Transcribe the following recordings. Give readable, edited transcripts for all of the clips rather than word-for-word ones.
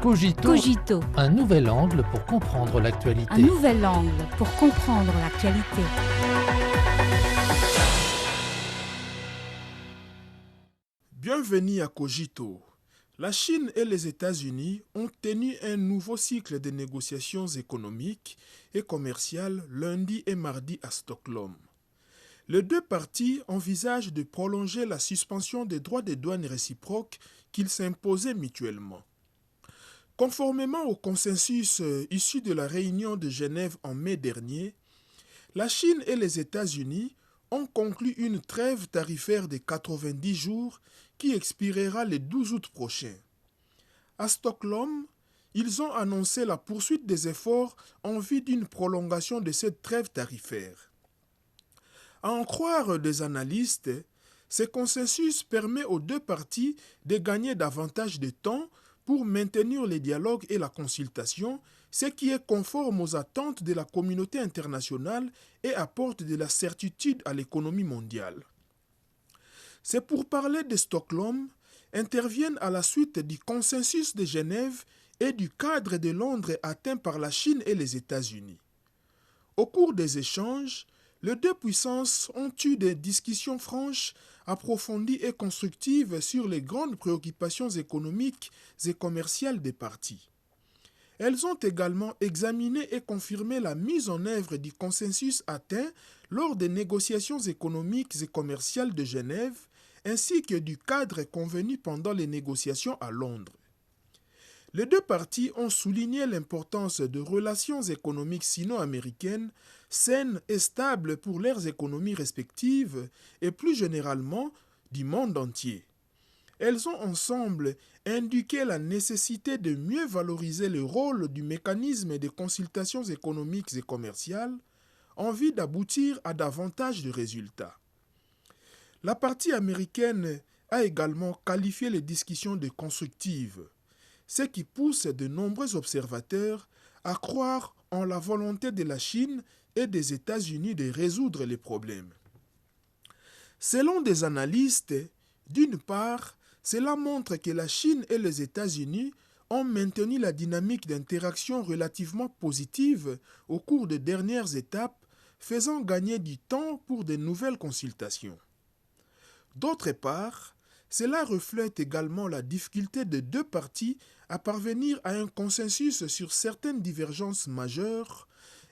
Cogito, un nouvel angle pour comprendre l'actualité. un nouvel angle pour comprendre l'actualité. Bienvenue à Cogito. La Chine et les États-Unis ont tenu un nouveau cycle de négociations économiques et commerciales lundi et mardi à Stockholm. Les deux parties envisagent de prolonger la suspension des droits de douane réciproques qu'ils s'imposaient mutuellement. Conformément au consensus issu de la réunion de Genève en mai dernier, la Chine et les États-Unis ont conclu une trêve tarifaire de 90 jours qui expirera le 12 août prochain. À Stockholm, ils ont annoncé la poursuite des efforts en vue d'une prolongation de cette trêve tarifaire. À en croire des analystes, ce consensus permet aux deux parties de gagner davantage de temps pour maintenir les dialogues et la consultation, ce qui est conforme aux attentes de la communauté internationale et apporte de la certitude à l'économie mondiale. Ces pourparlers de Stockholm interviennent à la suite du consensus de Genève et du cadre de Londres atteint par la Chine et les États-Unis. Au cours des échanges, les deux puissances ont eu des discussions franches, approfondies et constructives sur les grandes préoccupations économiques et commerciales des parties. Elles ont également examiné et confirmé la mise en œuvre du consensus atteint lors des négociations économiques et commerciales de Genève, ainsi que du cadre convenu pendant les négociations à Londres. Les deux parties ont souligné l'importance de relations économiques sino-américaines saines et stables pour leurs économies respectives et plus généralement du monde entier. Elles ont ensemble indiqué la nécessité de mieux valoriser le rôle du mécanisme de consultations économiques et commerciales en vue d'aboutir à davantage de résultats. La partie américaine a également qualifié les discussions de constructives, ce qui pousse de nombreux observateurs à croire en la volonté de la Chine et des États-Unis de résoudre les problèmes. Selon des analystes, d'une part, cela montre que la Chine et les États-Unis ont maintenu la dynamique d'interaction relativement positive au cours des dernières étapes, faisant gagner du temps pour de nouvelles consultations. D'autre part, cela reflète également la difficulté des deux parties à parvenir à un consensus sur certaines divergences majeures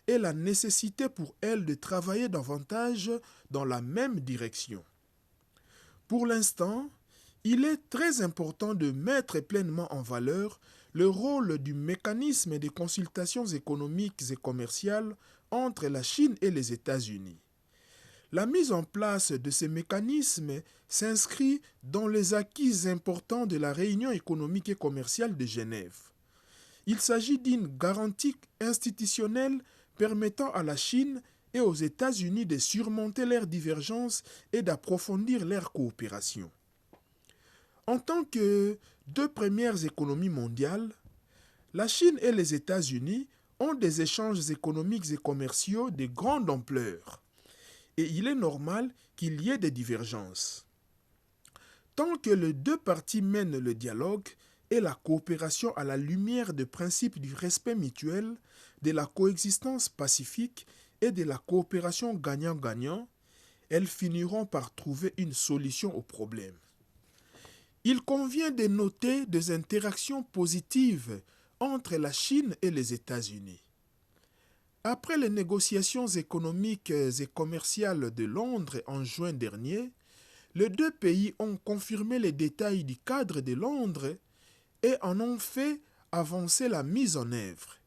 et la nécessité pour elles de travailler davantage dans la même direction. Pour l'instant, il est très important de mettre pleinement en valeur le rôle du mécanisme de consultations économiques et commerciales entre la Chine et les États-Unis. La mise en place de ces mécanismes s'inscrit dans les acquis importants de la réunion économique et commerciale de Genève. Il s'agit d'une garantie institutionnelle permettant à la Chine et aux États-Unis de surmonter leurs divergences et d'approfondir leur coopération. En tant que deux premières économies mondiales, la Chine et les États-Unis ont des échanges économiques et commerciaux de grande ampleur. Et il est normal qu'il y ait des divergences. Tant que les deux parties mènent le dialogue et la coopération à la lumière des principes du respect mutuel, de la coexistence pacifique et de la coopération gagnant-gagnant, elles finiront par trouver une solution au problème. Il convient de noter des interactions positives entre la Chine et les États-Unis. Après les négociations économiques et commerciales de Londres en juin dernier, les deux pays ont confirmé les détails du cadre de Londres et en ont fait avancer la mise en œuvre.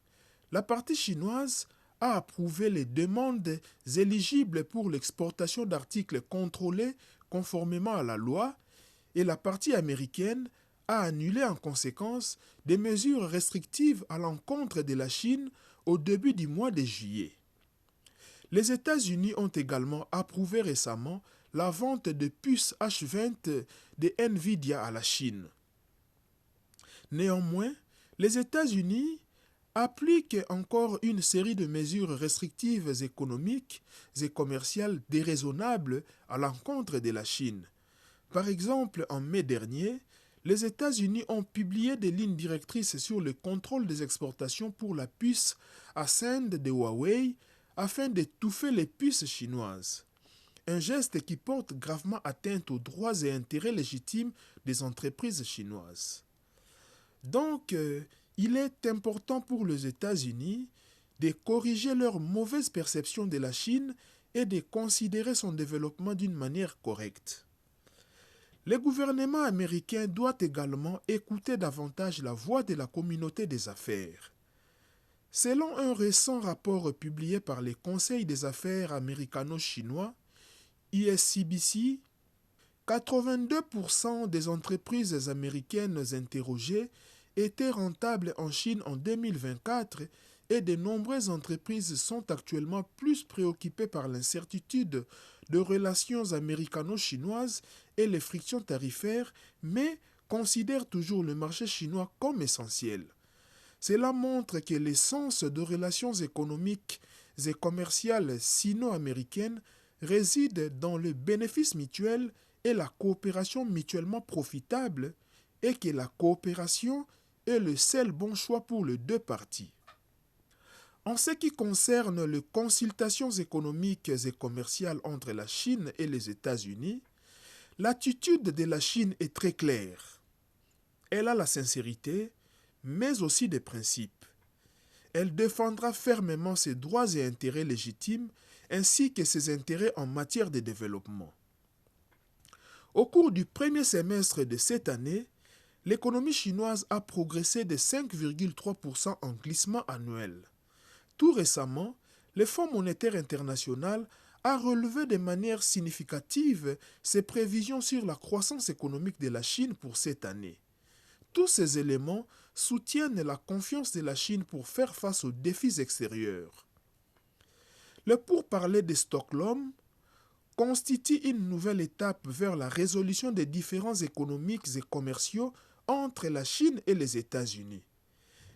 La partie chinoise a approuvé les demandes éligibles pour l'exportation d'articles contrôlés conformément à la loi et la partie américaine a annulé en conséquence des mesures restrictives à l'encontre de la Chine au début du mois de juillet. Les États-Unis ont également approuvé récemment la vente de puces H20 de Nvidia à la Chine. Néanmoins, les États-Unis appliquent encore une série de mesures restrictives économiques et commerciales déraisonnables à l'encontre de la Chine. Par exemple, en mai dernier, les États-Unis ont publié des lignes directrices sur le contrôle des exportations pour la puce A5 de Huawei afin d'étouffer les puces chinoises. Un geste qui porte gravement atteinte aux droits et intérêts légitimes des entreprises chinoises. Donc, il est important pour les États-Unis de corriger leur mauvaise perception de la Chine et de considérer son développement d'une manière correcte. Le gouvernement américain doit également écouter davantage la voix de la communauté des affaires. Selon un récent rapport publié par le Conseil des affaires américano-chinois, ISCBC, 82% des entreprises américaines interrogées étaient rentables en Chine en 2024 et de nombreuses entreprises sont actuellement plus préoccupées par l'incertitude de relations américano-chinoises et les frictions tarifaires, mais considèrent toujours le marché chinois comme essentiel. Cela montre que l'essence de relations économiques et commerciales sino-américaines réside dans le bénéfice mutuel et la coopération mutuellement profitable et que la coopération est le seul bon choix pour les deux parties. En ce qui concerne les consultations économiques et commerciales entre la Chine et les États-Unis, l'attitude de la Chine est très claire. Elle a la sincérité, mais aussi des principes. Elle défendra fermement ses droits et intérêts légitimes ainsi que ses intérêts en matière de développement. Au cours du premier semestre de cette année, l'économie chinoise a progressé de 5,3% en glissement annuel. Tout récemment, le Fonds monétaire international a relevé de manière significative ses prévisions sur la croissance économique de la Chine pour cette année. Tous ces éléments soutiennent la confiance de la Chine pour faire face aux défis extérieurs. Le pourparlers de Stockholm constitue une nouvelle étape vers la résolution des différends économiques et commerciaux entre la Chine et les États-Unis.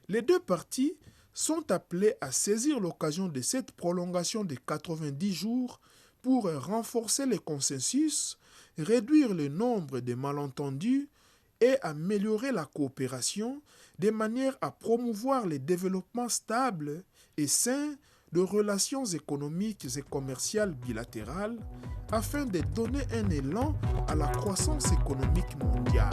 Les deux parties sont appelés à saisir l'occasion de cette prolongation de 90 jours pour renforcer le consensus, réduire le nombre de malentendus et améliorer la coopération de manière à promouvoir le développement stable et sain de relations économiques et commerciales bilatérales afin de donner un élan à la croissance économique mondiale.